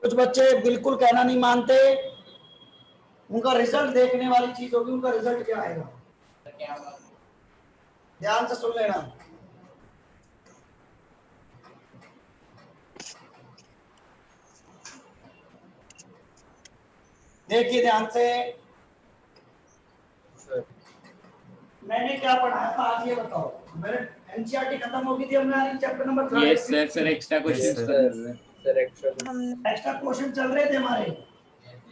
कुछ बच्चे बिल्कुल कहना नहीं मानते, उनका रिजल्ट देखने वाली चीज होगी, उनका रिजल्ट क्या आएगा, ध्यान से सुन लेना। देखिए ध्यान से, मैंने क्या पढ़ाया था आज ये बताओ। मेरे एनसीईआरटी खत्म हो गई थी, हमने आज chapter number 3 yes sir, sir extra questions कर रहे हैं सर एक्स्ट्रा क्वेश्चन चल रहे थे हमारे।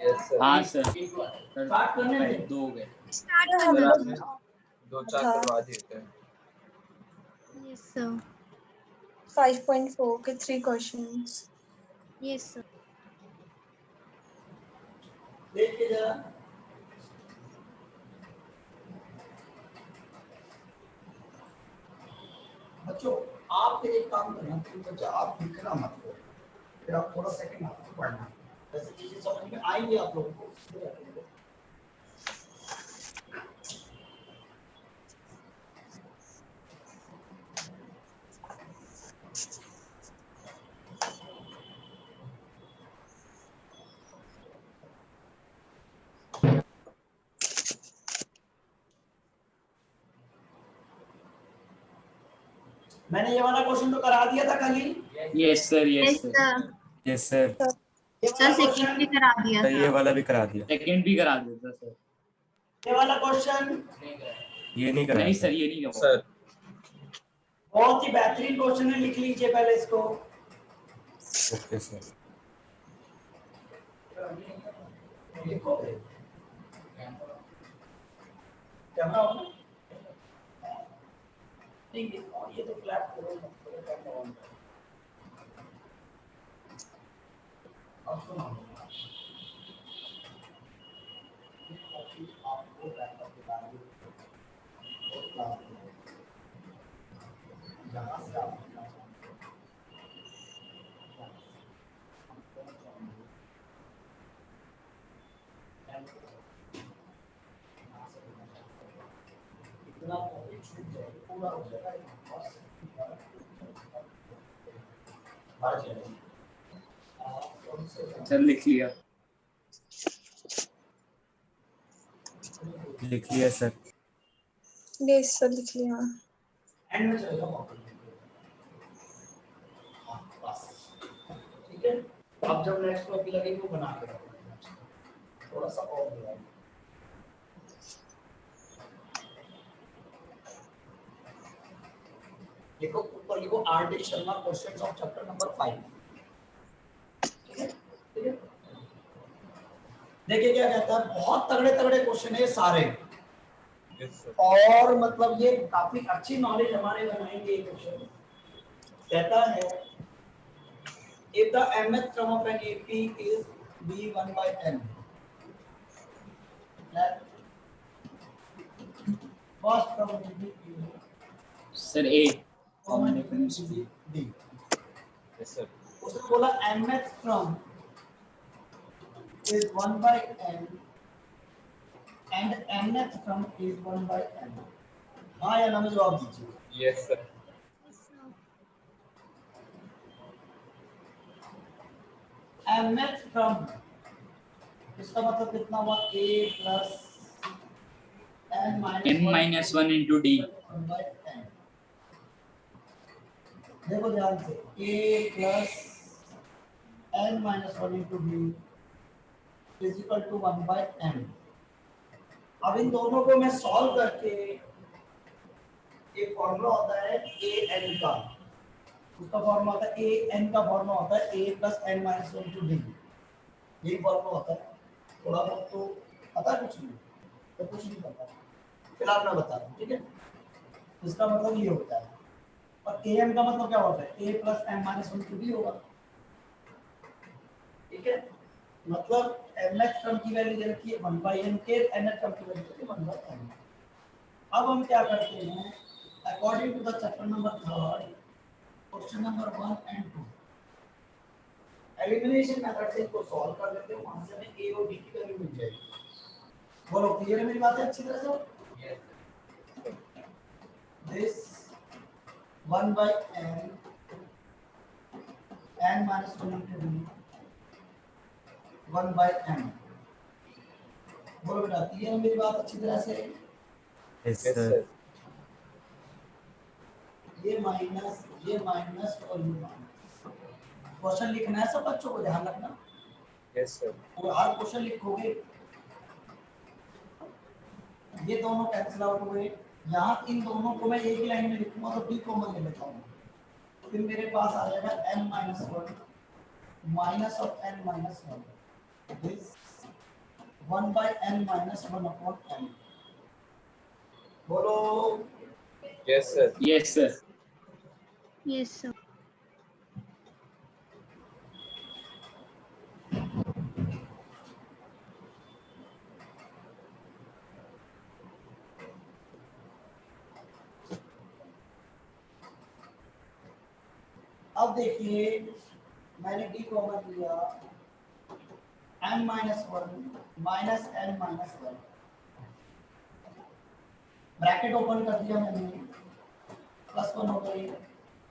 Yes sir. हाँ सर, स्टार्ट करने में 2 हो गए। सर आपने 2-4 करवा दिए थे। Yes, sir. 5.4 के 3 questions. Yes, sir. देखिए जरा, बच्चों आप एक काम करना, बच्चा आप लिखना मत करो, फिर आप थोड़ा सेकंड आपको पढ़ना, जैसे चीजें समझ में आएंगी आप लोगों को। मैंने ये वाला क्वेश्चन तो करा दिया था कल ही। Yes sir, Yes, yes sir, sir. Yes sir, sir second भी करा दिया ये था। वाला भी करा दिया। सेकंड भी करा देता सर। ये वाला क्वेश्चन ये नहीं करा नहीं सर, ये नहीं सर बहुत ही बेहतरीन क्वेश्चन है, लिख लीजिए पहले इसको। Okay sir. लिखो कैमरा ऑन नहीं, ये तो फ्लैट करो, कैमरा ऑन करो। अब सुनो, आपको बैकअप बता दूं, जहाँ से आप इतना छूट जाए पूरा हो जाएगा, सर लिख लिया। लिख लिया सर। Yes, sir, लिख लिया। एंड में चलेगा वापस। हाँ बस ठीक है। अब जब नेक्स्ट कॉपी लगेगी वो बना के रखना, थोड़ा सा और दिया। देखो ऊपर लिखो RD. Sharma questions of chapter number 5। ठीक है, ठीक है। देखिए क्या कहता है, बहुत तगड़े तगड़े क्वेश्चन है ये सारे, और मतलब ये काफी अच्छी नॉलेज हमारे बनाएंगे। ये क्वेश्चन कहता है if the mth term of an AP is b1 by n, that first term will be sir A common difference d। Yes sir. उसने बोला mth term is 1 by n and nth term is 1 by n। हाँ या ना में जवाब दीजिए। Yes sir. mth term इसका मतलब कितना हुआ, a plus n minus 1 into d। 1 by n। देखो ध्यान से, a plus n minus 1 into d is equal to 1 by n। अब इन दोनों को मैं सॉल्व करके एक फॉर्मूला होता है a n का, उसका फॉर्मूला होता है a n का फॉर्मूला होता है a plus n minus 1 into d। यही फॉर्मूला होता है। थोड़ा बहुत तो पता है, कुछ नहीं तो कुछ नहीं पता, फिलहाल मैं बता रहा हूँ। ठीक है, इसका मतलब ये होता है, और a n का मतलब क्या होता है, a plus n minus 1 into d होगा। ठीक है, मतलब mth टर्म की वैल्यू दे रखी है 1 by n के, nth टर्म की वैल्यू दे रखी है 1 by n। अब हम क्या करते हैं, according to the chapter number 3 question number 1 and 2 elimination method से इसको सॉल्व कर लेते हैं, वहां से हमें a और b की वैल्यू मिल जाएगी। बोलो क्लियर है मेरी बातें अच्छी तरह से? This 1 by n n minus 1 into d 1 by m। बोलो बेटा, क्लियर है मेरी बात अच्छी तरह से? Yes yes sir. सर। ये माइनस और ये माइनस। क्वेश्चन लिखना है सब बच्चों को, ध्यान रखना। Yes sir. और हर क्वेश्चन लिखोगे। ये दोनों कैंसिल आउट हुए। यहाँ इन दोनों को मैं एक ही लाइन में लिखूंगा तो b कॉमन ले लेता हूँ। फिर मेरे पास आ जाएगा n minus 1 minus of n minus 1 this 1 by n minus 1 upon n। बोलो। Yes sir. Yes, sir. Yes, sir. अब देखिए, मैंने d कॉमन लिया n minus 1 minus n minus 1, bracket open कर दिया मैंने, प्लस 1 हो गई।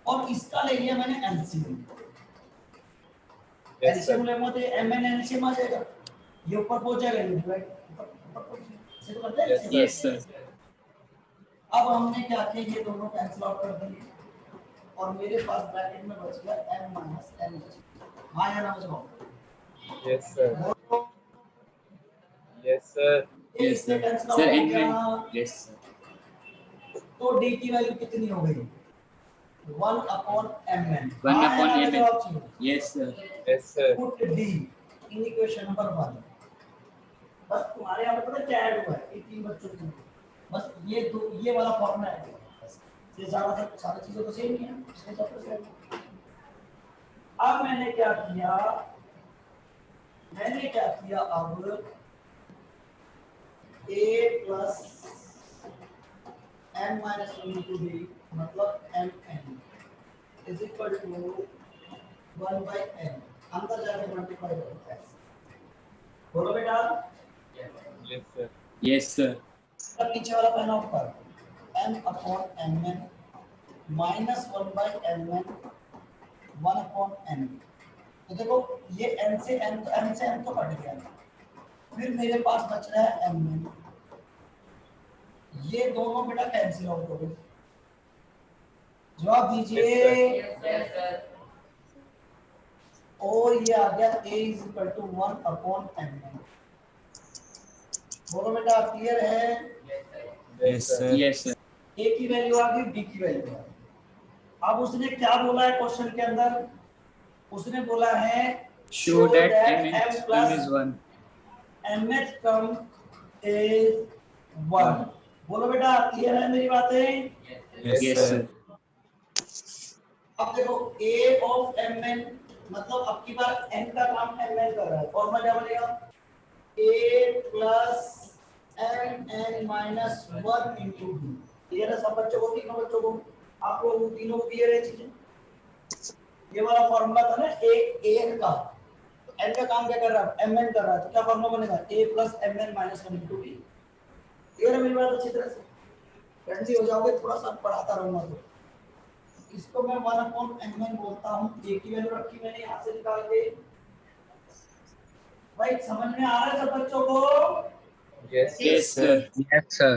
और इसका ले लिया मैंने एलसीएम। Yes LCM sir. लेंगे तो mn एलसीएम आ जाएगा, ये ऊपर पहुंच जाएगा, ये डिवाइड ऊपर पहुंच जाएगा। इसे तो करते हैं। Yes, Yes, sir. अब हमने क्या किया, ये दोनों कैंसिल आउट कर दिए और मेरे पास ब्रैकेट में बच गया n minus n। हाँ या ना बचाओ? Yes sir. Yes sir. ये Yes, इससे sir. कैंसिल Sir, आउट हो n गया। min. Yes, sir. तो d की वैल्यू कितनी हो गई? 1 upon mn। 1 हाँ या upon ना mn. बचाओ आप चीज़? Yes, sir. Yes sir. Put d in equation number 1। बस तुम्हारे यहाँ पे पता क्या ऐड हुआ है? ये तीन बच्चों के लिए बस ये दो, ये वाला फॉर्मूला ऐड हुआ है। बस ये सारी चीजें तो सेम ही है, इसके चक्कर से। अब मैंने क्या किया, अब a plus n minus 1 into b मतलब mn is equal to 1 by n। अंदर जाके मल्टीप्लाई करता है। बोलो बेटा। Yes sir. Yes, sir. अब नीचे वाला पहना ऊपर n upon mn minus 1 by mn 1 upon n। तो देखो ये n से n तो कट गया, फिर मेरे पास बच रहा है mn। ये दोनों बेटा कैंसिल आउट हो गए। जवाब दीजिए। और ये आ गया a is equal to 1 upon mn। बोलो बेटा, क्लियर है? Yes sir. Yes, sir. a की वैल्यू आ गई, b की वैल्यू आ गई। अब उसने क्या बोला है क्वेश्चन के अंदर? उसने बोला है Show that m plus is 1. mth term is 1। बोलो बेटा, क्लियर है मेरी बातें? Yes, sir. अब देखो a of mn मतलब अब की बार n का काम mn कर रहा है। फॉर्मूला क्या बनेगा? a plus mn minus 1 into b। Clear है सब बच्चों को, तीनों बच्चों को? आप लोगों को तीनों को क्लियर है चीजें? ये वाला फॉर्मूला था ना a n का, तो n का काम क्या कर रहा है? mn कर रहा है, तो क्या फॉर्मूला बनेगा? a plus mn minus 1 into b। Clear है मेरी बात अच्छी तरह से? फ्रेंडली हो जाओगे, थोड़ा सा पढ़ाता रहूंगा तो। इसको मैं 1 upon mn बोलता हूँ। a की वैल्यू रखी मैंने यहाँ से निकाल के। भाई समझ में आ रहा है सब बच्चों को? Yes Yes, sir. Yes sir.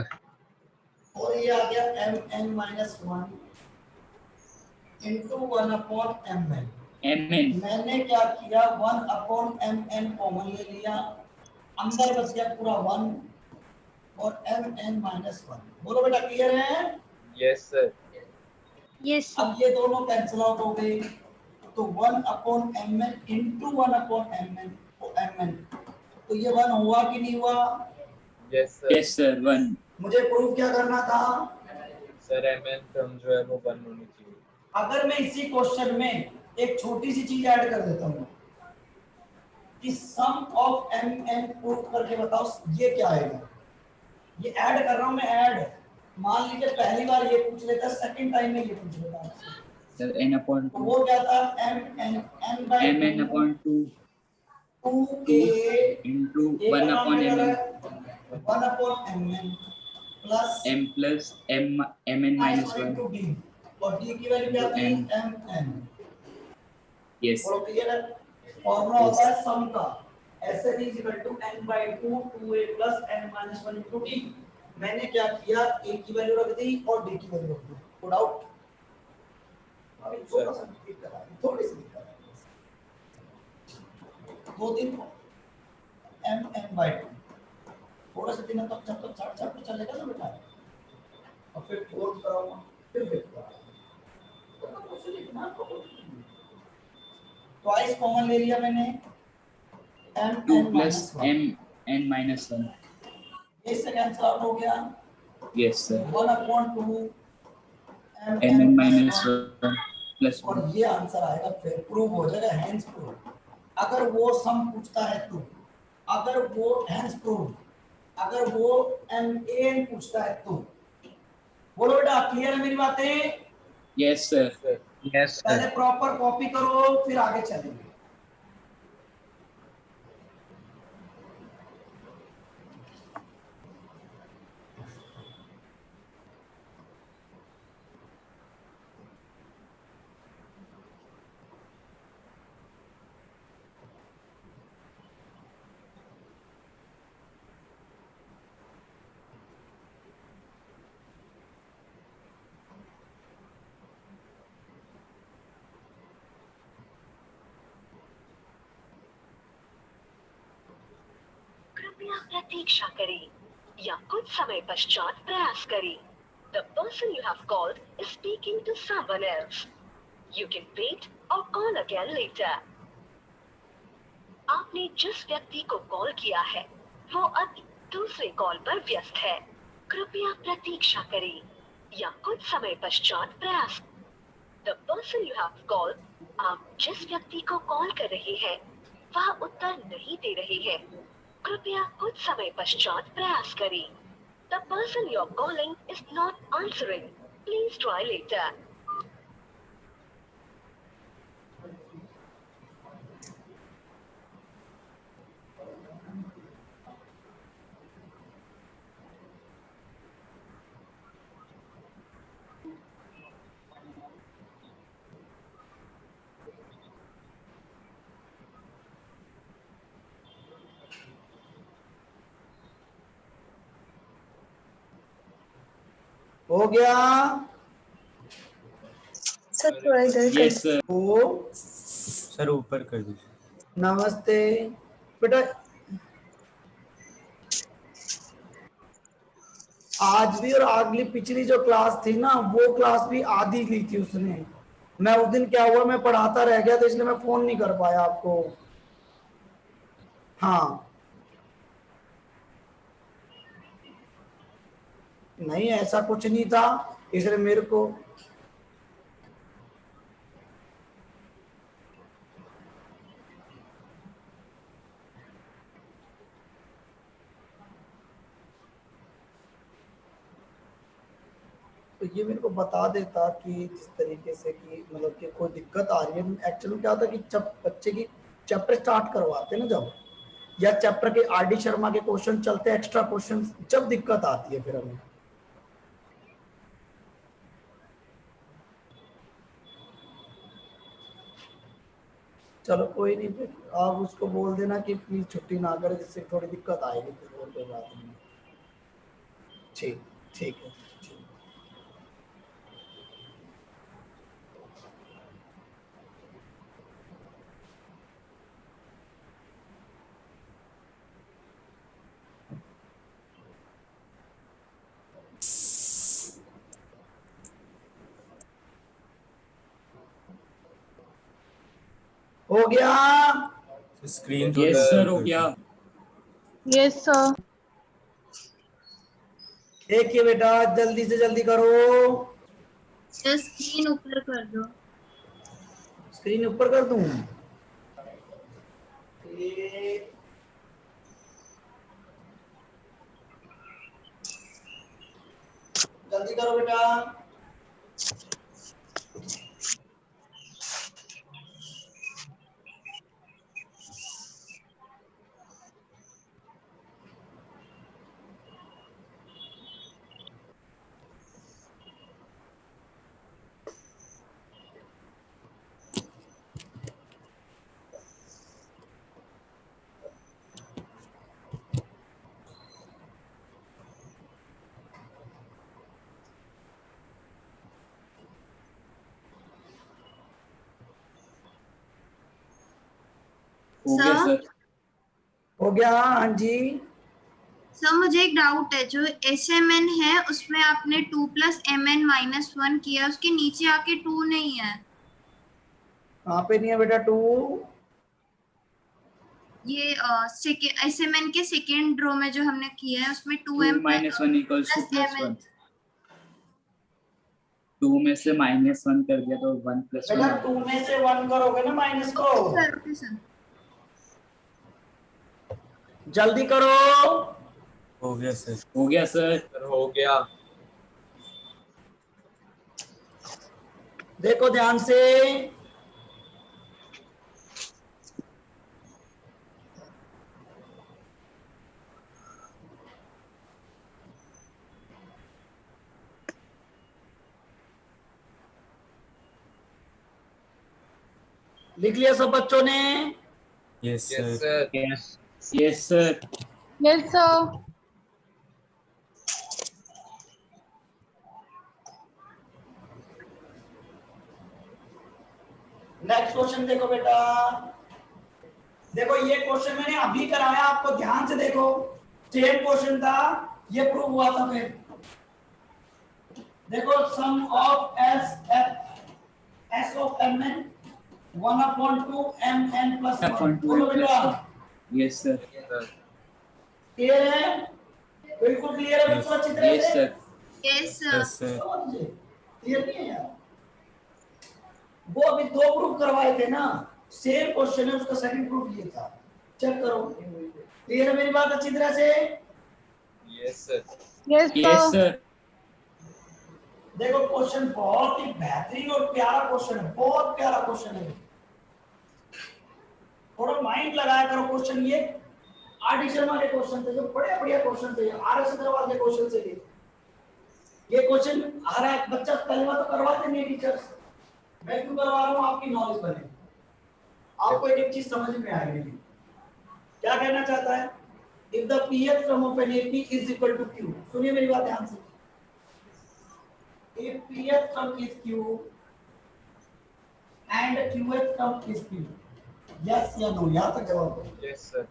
और ये आ गया mn minus 1 into 1 upon mn। mn. मैंने क्या किया, 1 upon mn कॉमन ले लिया, अंदर बच गया पूरा 1 और mn minus 1। बोलो बेटा, क्लियर है? Yes sir. Yes, sir. अब ये दोनों कैंसिल आउट हो गए, तो 1 upon mn into 1 upon mn, तो ये 1 हुआ कि नहीं हुआ? Yes sir. Yes, sir. 1. मुझे प्रूफ क्या करना था? सर mn टर्म जो है वो 1 होनी चाहिए। अगर मैं इसी क्वेश्चन में एक छोटी सी चीज ऐड कर देता हूँ कि सम ऑफ mn प्रूफ करके बताओ, ये क्या आएगा? ये ऐड कर रहा हूँ मैं, ऐड। मान लीजिए पहली बार ये पूछ लेता, सेकंड टाइम में ये पूछ लेता आपसे, Sir, n upon तो 2. वो क्या था? n by mn upon 2 2a into 1 upon mn 1 upon mn plus m plus mn minus 1. into d, और d की वैल्यू क्या थी? mn। Yes. बोलो क्लियर है? फॉर्मूला होता है सम का, Sn is equal to n by 2 2a plus n minus 1 into d। मैंने क्या किया, a की वैल्यू रख दी और d की वैल्यू रख दी। Put out. अभी थोड़ा सा दिक्कत करा, थोड़ी सी दिक्कत है। 2 दिन m n by 2 थोड़ा सा दिन तक जब तक चार्ट चार्ट चलेगा ना बेटा, और फिर फोर्थ कराऊंगा, फिर फिफ्थ कराऊंगा, तो कुछ लिखना तो ट्वाइस कॉमन ले लिया मैंने, m 2 n plus minus 1, m n minus 1। ये से कैंसिल आउट हो गया। Yes sir। 1/2 m m n n plus minus 1, 1 plus और 1। ये आंसर आएगा, फिर प्रूव हो जाएगा, हेंस प्रूव। अगर वो सम पूछता है तो, अगर वो हेंस प्रूव, अगर वो m a n पूछता है तो। बोलो बेटा, क्लियर है मेरी बातें? Yes sir। Yes, पहले sir. प्रॉपर कॉपी करो, फिर आगे चलेंगे। कृपया प्रतीक्षा करें या कुछ समय पश्चात प्रयास करें। The person you have called is speaking to someone else. You can wait or call again later. आपने जिस व्यक्ति को कॉल किया है वो अब दूसरे कॉल पर व्यस्त है। कृपया प्रतीक्षा करें या कुछ समय पश्चात प्रयास। The person you have called, आप जिस व्यक्ति को कॉल कर रहे हैं वह उत्तर नहीं दे रहे हैं। कृपया कुछ समय पश्चात प्रयास करें। The person you're calling is not answering. Please try later. हो गया? सर थोड़ा इधर कर Yes sir। ओ सर ऊपर कर दीजिए। नमस्ते बेटा, आज भी और अगली पिछली जो क्लास थी ना, वो क्लास भी आधी ली थी उसने। मैं उस दिन क्या हुआ, मैं पढ़ाता रह गया तो इसलिए मैं फोन नहीं कर पाया आपको। हाँ, नहीं ऐसा कुछ नहीं था, इसलिए मेरे को तो ये मेरे को बता देता कि जिस तरीके से कि मतलब कि कोई दिक्कत आ रही है। एक्चुअली क्या होता है कि जब बच्चे की चैप्टर स्टार्ट करवाते हैं ना, जब या चैप्टर के आर डी शर्मा के क्वेश्चन चलते हैं, एक्स्ट्रा क्वेश्चन, जब दिक्कत आती है फिर हमें। चलो कोई नहीं, फिर आप उसको बोल देना कि प्लीज छुट्टी ना करे, जिससे थोड़ी दिक्कत आएगी, फिर और कोई बात नहीं। ठीक, ठीक है, ठीक। हो गया? स्क्रीन Yes sir हो गया। Yes sir. देखिए बेटा, जल्दी से जल्दी करो। सर स्क्रीन ऊपर कर दो। स्क्रीन ऊपर कर दूं? एक, जल्दी करो बेटा। हो गया सर सर। हो गया? हाँ जी। सर मुझे एक डाउट है, जो SMN है उसमें आपने 2 + MN-1 किया, उसके नीचे आके 2 नहीं है। कहाँ पे नहीं है बेटा 2? ये SMN के सेकेंड रो में जो हमने किया है उसमें 2 2M - 1 = प्लस +1। MN। 2 में से -1 कर दिया तो 1 + 1 बेटा आ 2 में से 1 करोगे ना माइनस को। Okay sir. जल्दी करो। हो गया सर। हो गया सर। सर हो गया। देखो ध्यान से। लिख लिया सब बच्चों ने? Yes yes sir. Sir. Yes sir. Yes, sir. Next question देखो बेटा। देखो ये क्वेश्चन मैंने अभी कराया, आपको ध्यान से देखो। सेम क्वेश्चन था, ये प्रूव हुआ था फिर। देखो sum of s of mn 1/2 mn + 1। बोलो बेटा। Yes sir. सर क्लियर है? बिल्कुल क्लियर है बच्चों, अच्छी तरह यस से? Sir. Yes sir. Yes sir. Clear नहीं है यार? वो अभी 2 प्रूफ करवाए थे ना, सेम क्वेश्चन है, उसका सेकंड प्रूफ ये था। चेक करो। क्लियर है मेरी बात अच्छी तरह से? Yes sir. Yes, yes sir. Sir. देखो क्वेश्चन बहुत ही बेहतरीन और प्यारा क्वेश्चन है, बहुत प्यारा क्वेश्चन है। थोड़ा माइंड लगाया करो। क्वेश्चन ये आर.डी. शर्मा के क्वेश्चन थे, जो बड़े बढ़िया क्वेश्चन थे। आर.एस. अग्रवाल के क्वेश्चन से ये क्वेश्चन हर एक बच्चा पहली बार तो करवाते नहीं टीचर्स। मैं क्यों करवा रहा हूँ? आपकी नॉलेज बने, आपको एक चीज समझ में आएगी। क्या कहना चाहता है? If the pth term of an AP is equal to q, सुनिए मेरी बात ध्यान से। if pth term is q and qth term is q, yes या no? यहाँ तक जवाब दो। Yes sir.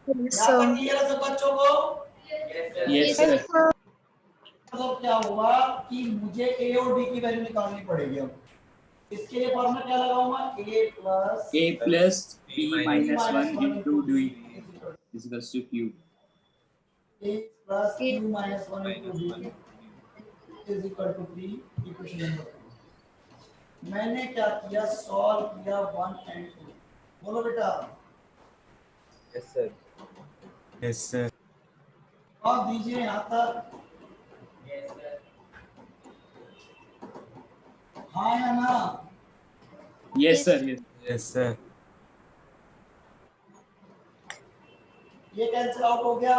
Yes, यहाँ तक sir. क्लियर है सब बच्चों को? Yes Yes, sir. sir. मतलब क्या हुआ कि मुझे a और b की वैल्यू निकालनी पड़ेगी। अब इसके लिए फॉर्मूला क्या लगाऊंगा? a plus A + P - 1 * d = q। a plus q minus 1 into b is equal to p। Equation number 2 मैंने क्या किया? सॉल्व किया 1 and 2। बोलो बेटा। Yes sir. Yes sir. और दीजिए यहाँ तक। हाँ या ना? Yes sir. Yes. Yes sir. ये कैंसिल आउट हो गया।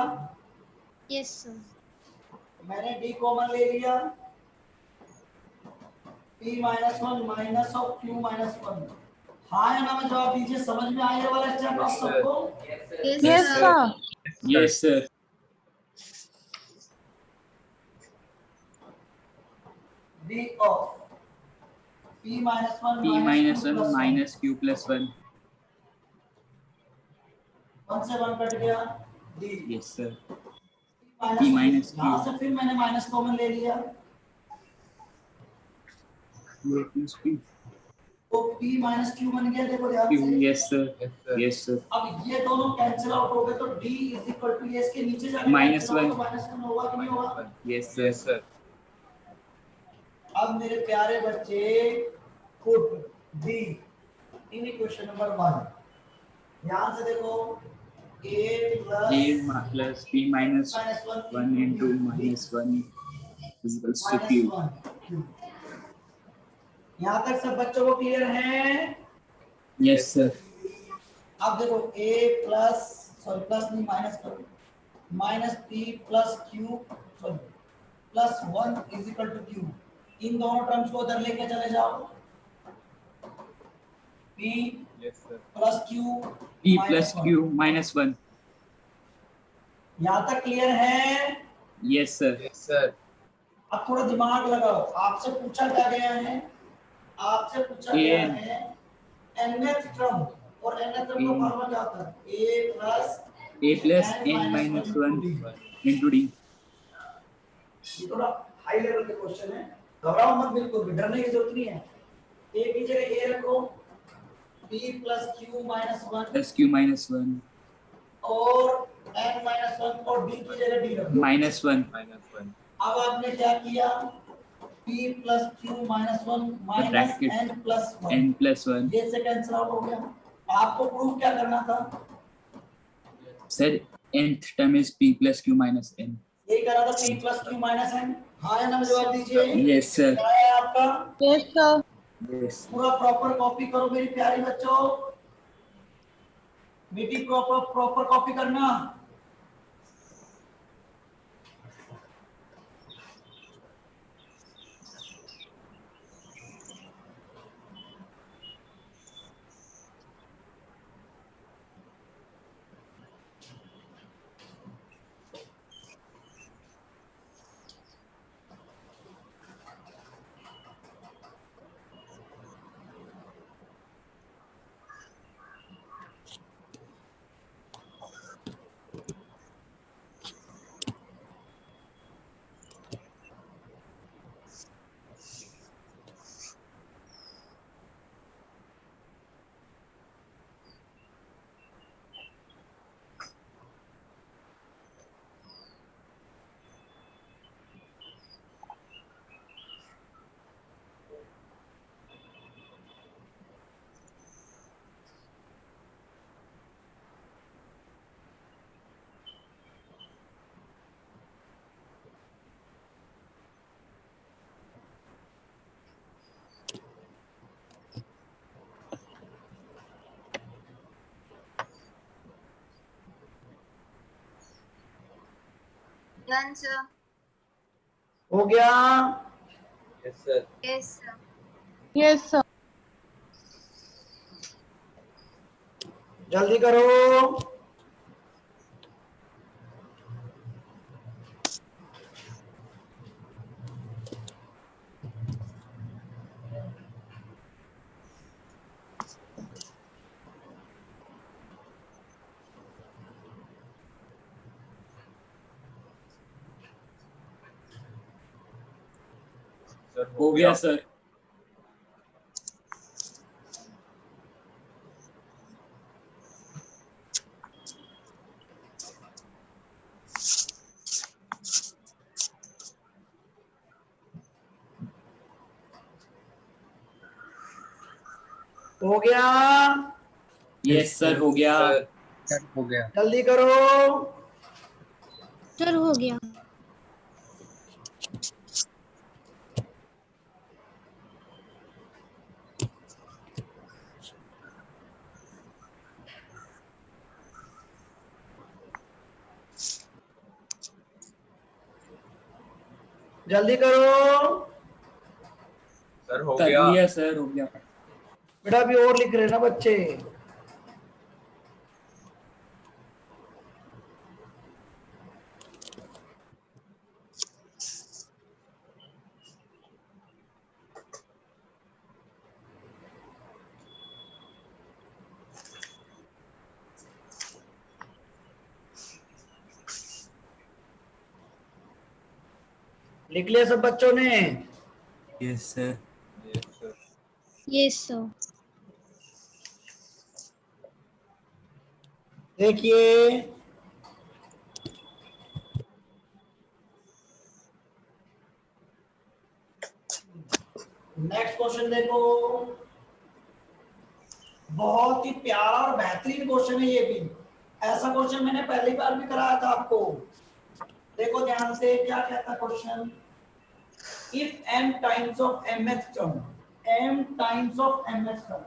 Yes sir. मैंने d कॉमन ले लिया। p - 1 minus of q - 1। हाँ या ना में जवाब दीजिए। समझ में आया वाला स्टेप आप Yes, sir. सबको? Yes, sir. Yes sir. d of p - 1 P - 1 minus q plus 1। - q + 1। 1 से 1 कट गया। d yes sir. Minus P minus q। यहाँ से फिर मैंने माइनस कॉमन ले लिया, + p तो p माइनस q बन गया। देखो ध्यान q। से। Yes sir. Yes, sir. Yes sir. अब ये दोनों कैंसिल आउट हो गए, तो d इज इक्वल टू, ये इसके नीचे जाके Minus cancel out, one। तो माइनस 1 होगा कि नहीं होगा? Yes Yes, sir. sir. अब मेरे प्यारे बच्चे, put d in equation number 1। ध्यान से देखो, a A plus + P - 1 * -1 = q। 1। यहाँ तक सब बच्चों को क्लियर है? Yes sir. अब देखो a प्लस, सॉरी प्लस नहीं माइनस करो, minus p plus q, sorry plus 1 is equal to q। इन दोनों टर्म्स को उधर लेके चले जाओ। p Yes, sir. Plus q P minus + q - 1। यहाँ तक क्लियर है? Yes sir. Yes, sir. अब थोड़ा दिमाग लगाओ। आपसे पूछा क्या गया है? आपसे पूछा गया है nth टर्म और nth टर्म का फॉर्मूला क्या होता है? a plus n minus 1 into d. ये थोड़ा हाई लेवल के क्वेश्चन है, घबराओ मत, बिल्कुल भी डरने की जरूरत नहीं है। a की जगह a रखो, p plus q minus 1 plus q minus 1 और n minus 1 और d की जगह d रखो minus 1 -1 अब आपने क्या किया? p plus q minus 1 minus bracket n plus 1 n plus 1. ये से कैंसिल आउट हो गया। आपको प्रूव क्या करना था? Sir, nth term is p plus q minus n. ये करा था p plus q minus n। हाँ या ना में जवाब दीजिए। Yes sir. क्या है आपका? Yes sir. Yes. पूरा प्रॉपर कॉपी करो मेरी प्यारी बच्चों, बेटी प्रॉपर कॉपी करना। Done sir. हो गया? Yes sir yes sir. Yes sir. जल्दी करो। सर हो गया सर. हो गया? Yes sir, हो गया. सर हो गया जल्दी करो। सर हो गया। जल्दी करो। सर हो कर गया लिया सर, हो गया. बेटा अभी और लिख रहे हैं ना बच्चे। लिख लिया सब बच्चों ने? Yes sir. Yes sir yes sir. देखिए नेक्स्ट क्वेश्चन देखो, बहुत ही प्यारा और बेहतरीन क्वेश्चन है ये भी। ऐसा क्वेश्चन मैंने पहली बार भी कराया था आपको। देखो ध्यान से, क्या कहता है question? If m times of mth term, m times of mth term,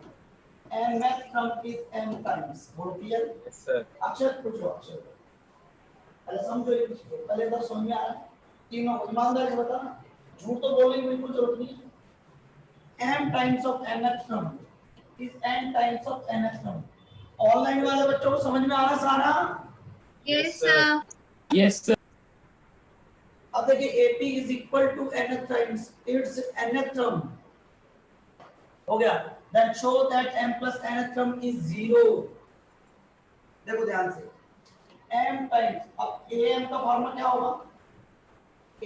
mth term is m times, बोलो क्लियर? यस सर अक्षर पूछो, अक्षर पहले समझो ये चीज़ को, पहले बार समझ में आ रहा है? तीनों ईमानदारी से बताना, झूठ तो बोलने की बिल्कुल जरूरत नहीं है। m times of mth term is n times of nth term. Online वाले बच्चों को समझ में आ रहा सारा? Yes sir. Yes sir. अब देखिए AP is equal to nth times it's nth term. हो गया? then show that m plus nth term is 0. देखो ध्यान से m टाइम्स, अब am का फॉर्मूला क्या होगा? a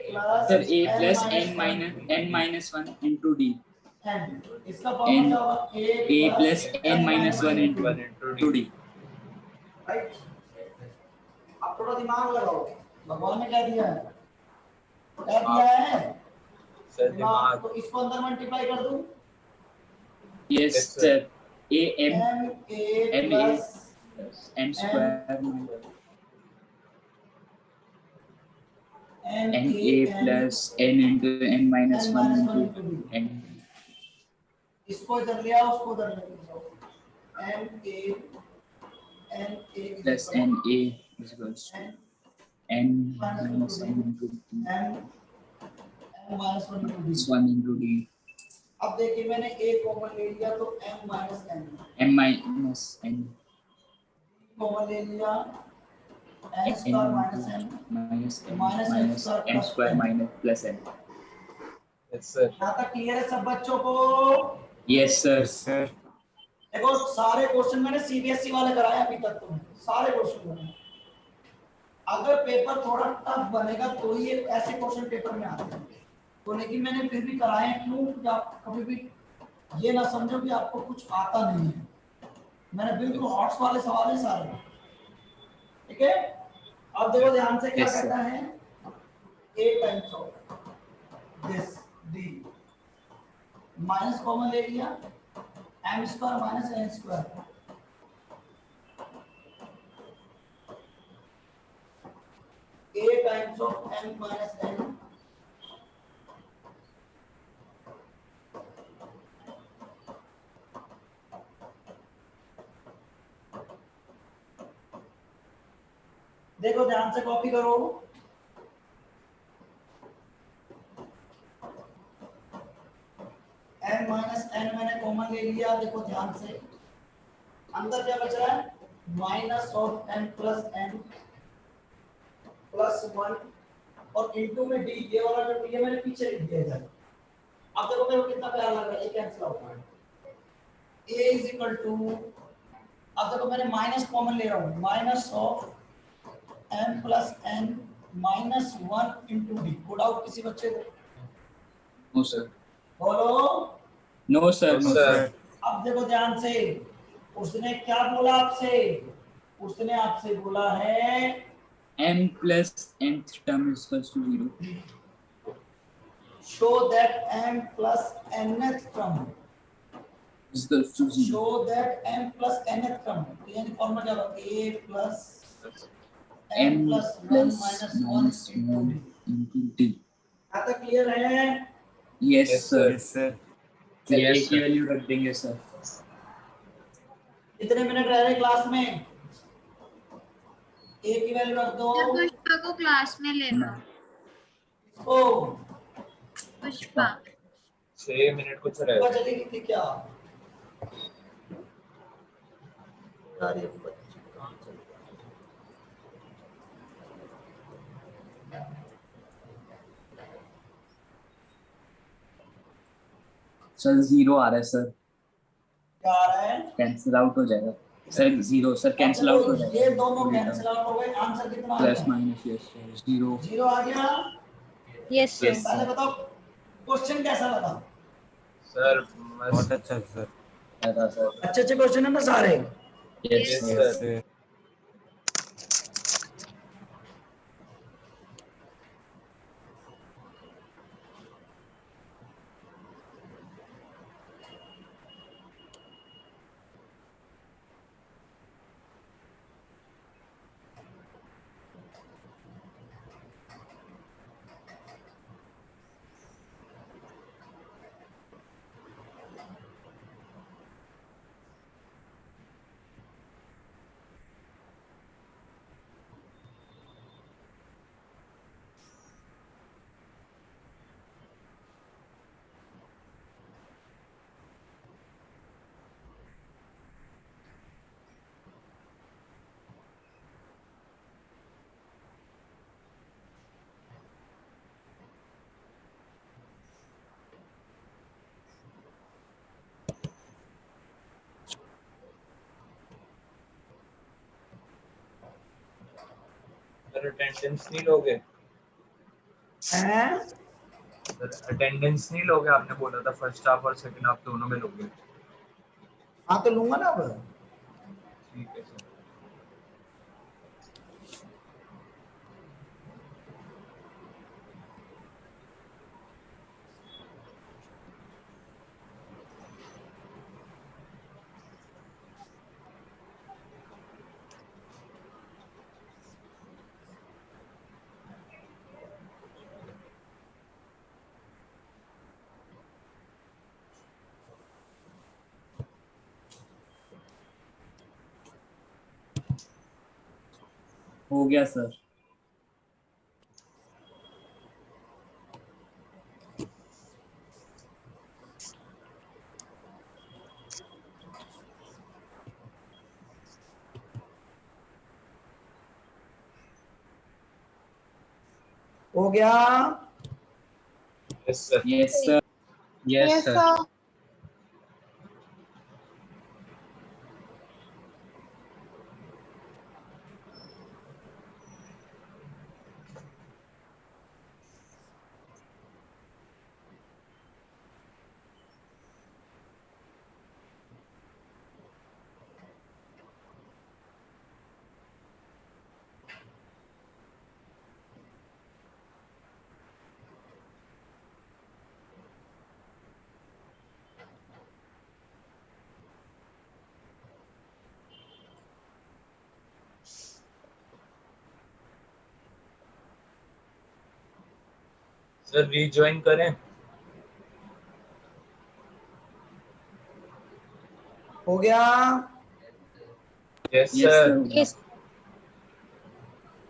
plus sir a plus n n minus 1 into d. n इसका फॉर्मूला n क्या होगा? a plus n minus 1 into d. Right. अब थोड़ा दिमाग लगाओ, भगवान ने क्या दिया है? क्या दिया है? सर दिमाग। दिमाग। तो इसको अंदर मल्टीप्लाई कर दूं, Yes Yes, sir. sir. a m m a m a plus n square n n a plus n into n minus 1 into n इसको इधर ले आओ, उसको उधर ले जाओ। n a plus n a is equals to n minus 1 into d n minus 1 into is d। 1 into d. अब देखिए मैंने a कॉमन ले लिया तो m minus n, m minus n common ले लिया n n square minus n minus n minus n minus square n plus square n। minus plus n. Yes, sir. यहाँ तक क्लियर है सब बच्चों को? Yes sir. Yes, sir. देखो सारे क्वेश्चन मैंने सीबीएसई वाले कराए अभी तक, तुम्हें सारे क्वेश्चन बनाए। अगर पेपर थोड़ा टफ बनेगा तो ही ऐसे क्वेश्चन पेपर में आते हैं, तो लेकिन मैंने फिर भी कराए हैं। क्यों? क्योंकि आप कभी भी ये ना समझो कि आपको कुछ आता नहीं है। मैंने बिल्कुल हॉट्स वाले सवाल है सारे, ठीक है? अब देखो ध्यान से क्या Yes, sir. कहता है, a times of this d minus common ले लिया m square minus n square, a times of m minus n देखो ध्यान से कॉपी करो। m माइनस n मैंने कॉमन ले लिया, देखो ध्यान से अंदर क्या बच रहा है? Minus of n plus n plus 1 और इनटू में d, ये वाला जो d है मैंने पीछे लिख दिया इधर। अब देखो मेरे को कितना प्यारा लग रहा है, ये कैंसिल आउट है। a इज इक्वल टू, अब देखो मैंने माइनस कॉमन ले रहा हूँ, minus of m plus n minus 1 into D. Good out किसी बच्चे को? No sir. बोलो। No sir. No, No, sir. sir. अब देखो ध्यान से, उसने क्या बोला आपसे? उसने आपसे बोला है m plus nth term is equals to 0. Show that m plus nth term, Is equals to 0. Show that m plus nth term, तो यानी फॉर्मूला क्या होगा? a plus m m plus 1 plus minus 1 into 1 D. into d. यहाँ तक clear है? Yes Yes, sir. Yes, sir. Sir Yes, एक ही sir. Value रख देंगे सर। कितने मिनट रह रहे क्लास में? एक ही वैल्यू रख दो। सर पुष्पा को क्लास में लेना। ओ पुष्पा 6 मिनट कुछ रह पता गए। चलेगी थी क्या? अरे बच्चे कहाँ चले गए? सर 0 आ रहा है सर, क्या आ रहा है? कैंसिल आउट हो जाएगा सर। 0 सर कैंसिल आउट हो जाएगा। ये दोनों कैंसिल आउट हो गए। आंसर कितना आ प्लस गया? Minus yes sir 0। जीरो आ गया। Yes, sir. Yes. पहले बताओ क्वेश्चन कैसा लगा? सर बहुत मस्त। अच्छा सर। ऐसा सर। अच्छे अच्छे क्वेश्चन है ना सारे? Yes Yes, sir. Yes, sir. Sir attendance नहीं लोगे? हैं? सर अटेंडेंस नहीं लोगे, आपने बोला था फर्स्ट हाफ और सेकंड हाफ दोनों में लोगे। हाँ तो लूंगा ना अब। ठीक है सर। हो गया सर। हो गया। Yes sir. Yes sir. Yes, sir. Sir rejoin करें? हो गया। Yes yes sir. Sir. Yes.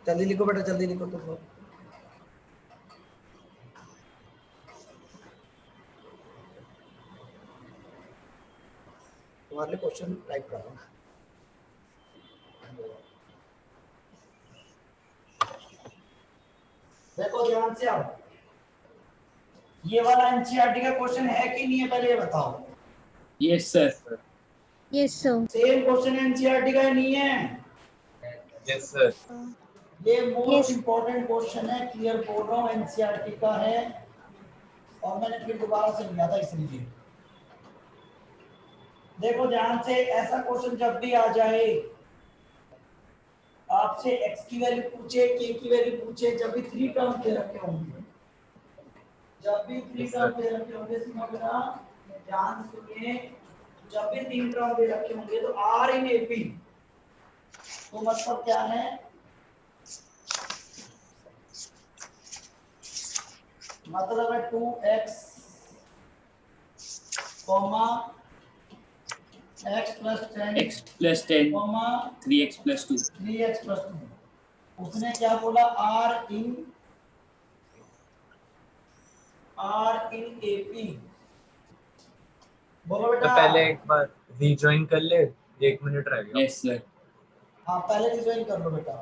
जल्दी लिखो बेटा, जल्दी लिखो तो फिर। तुम्हारे लिए क्वेश्चन टाइप कर रहा हूँ। देखो ध्यान से आओ, ये वाला एनसीईआरटी का क्वेश्चन है कि नहीं है पहले ये बताओ। Yes sir. Yes, sir. Same question NCERT का है नहीं है? Yes sir. ये मोस्ट Yes. इंपॉर्टेंट क्वेश्चन है, क्लियर बोल रहा हूँ, एनसीईआरटी का है और मैंने फिर दोबारा से लिया था इसलिए। देखो ध्यान से, ऐसा क्वेश्चन जब भी आ जाए, आपसे x की वैल्यू पूछे, k की वैल्यू पूछे, जब भी 3 टर्म दे रखे होंगे, जब भी 3 Yes, टर्म sir. दे रखे होंगे, समझना, ध्यान सुनिए, जब भी 3 टर्म दे रखे होंगे तो r इन AP तो मतलब क्या है, मतलब है 2x x plus 10 x plus 10 comma 3x plus 2 3x plus 2। उसने क्या बोला, r in AP। बोलो तो बेटा। पहले एक बार रीजॉइन कर ले, 1 मिनट रह गया। Yes sir. हाँ पहले डिजाइन कर लो बेटा।